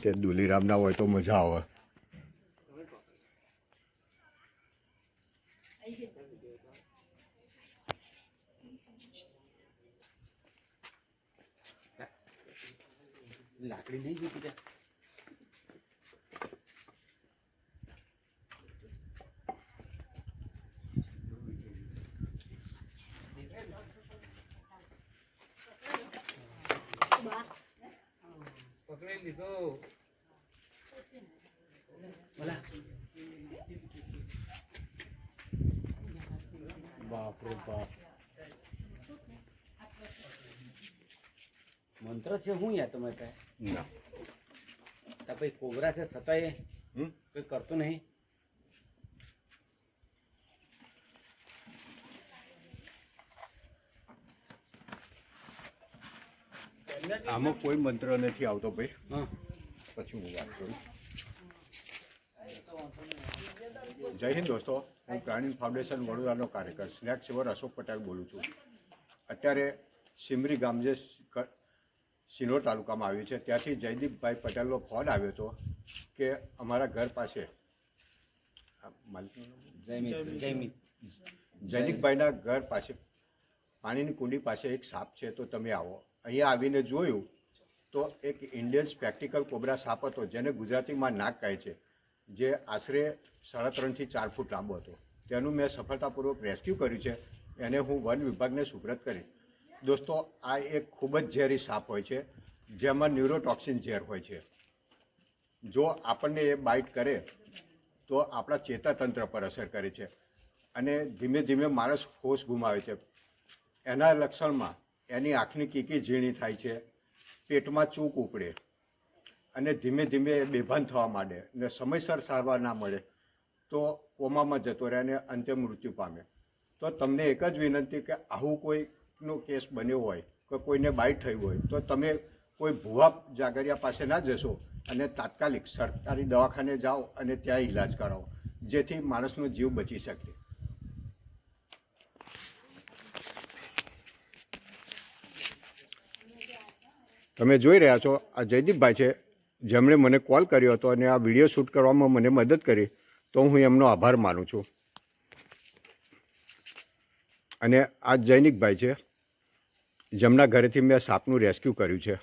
તે દુલીરામના હોય તો મજા આવે. લાકડી નહીં જોતી પકડી લીધો બોલા. બાપ રે બાપ, મંત્ર છે શું યાર તમે કહે ના તા ભાઈ કોબરા છે છતાંય કોઈ કરતું નહીં. આમાં કોઈ મંત્ર નથી આવતો ભાઈ. હા પછી હું વાત કરું. જય હિન્દ દોસ્તો, હું પ્રાણી ફાઉન્ડેશન વડોદરાનો કાર્યકર સ્નેક સેવર અશોક પટેલ બોલું છું. અત્યારે સિમરી ગામ જે સિનોર તાલુકામાં આવ્યું છે ત્યાંથી જયદીપભાઈ પટેલનો ફોન આવ્યો હતો કે અમારા ઘર પાસે જયદીપભાઈના ઘર પાસે પાણીની કુંડી પાસે એક સાપ છે તો તમે આવો. અહીંયા આવીને જોયું તો એક ઇન્ડિયન સ્પેક્ટિકલ કોબરા સાપ હતો જેને ગુજરાતીમાં નાગ કહે છે, જે આશરે 3.5 થી 4 ફૂટ લાંબો હતો. તેનું મેં સફળતાપૂર્વક રેસ્ક્યુ કર્યું છે. એને હું વન વિભાગને સુપ્રત કરી. દોસ્તો, આ એક ખૂબ જ ઝેરી સાપ હોય છે જેમાં ન્યુરોટોક્સિન ઝેર હોય છે. જો આપણને એ બાઇટ કરે તો આપણા ચેતાતંત્ર પર અસર કરે છે અને ધીમે ધીમે માણસ હોશ ગુમાવે છે. એના લક્ષણમાં એની આંખની કીકી ઝીણી થાય છે, પેટમાં ચૂક ઉપડે અને ધીમે ધીમે બેભાન થવા માંડે ને સમયસર સારવાર ના મળે તો કોમામાં જતો રહે અને અંતે મૃત્યુ પામે. તો તમને એક જ વિનંતી કે આવું કોઈનો કેસ બન્યો હોય કે કોઈને બાઇટ થયું હોય તો તમે કોઈ ભુવા જાગરિયા પાસે ના જશો અને તાત્કાલિક સરકારી દવાખાને જાઓ અને ત્યાં ઈલાજ કરાવો, જેથી માણસનો જીવ બચી શકે. તમે જોઈ રહ્યા છો આ જયદીપભાઈ છે જેમણે મને કોલ કર્યો હતો અને આ વિડીયો શૂટ કરવામાં મને મદદ કરી, તો હું એમનો આભાર માનું છું. અને આ જૈનિકભાઈ છે જેમના ઘરેથી મેં સાપનું રેસ્ક્યુ કર્યું છે.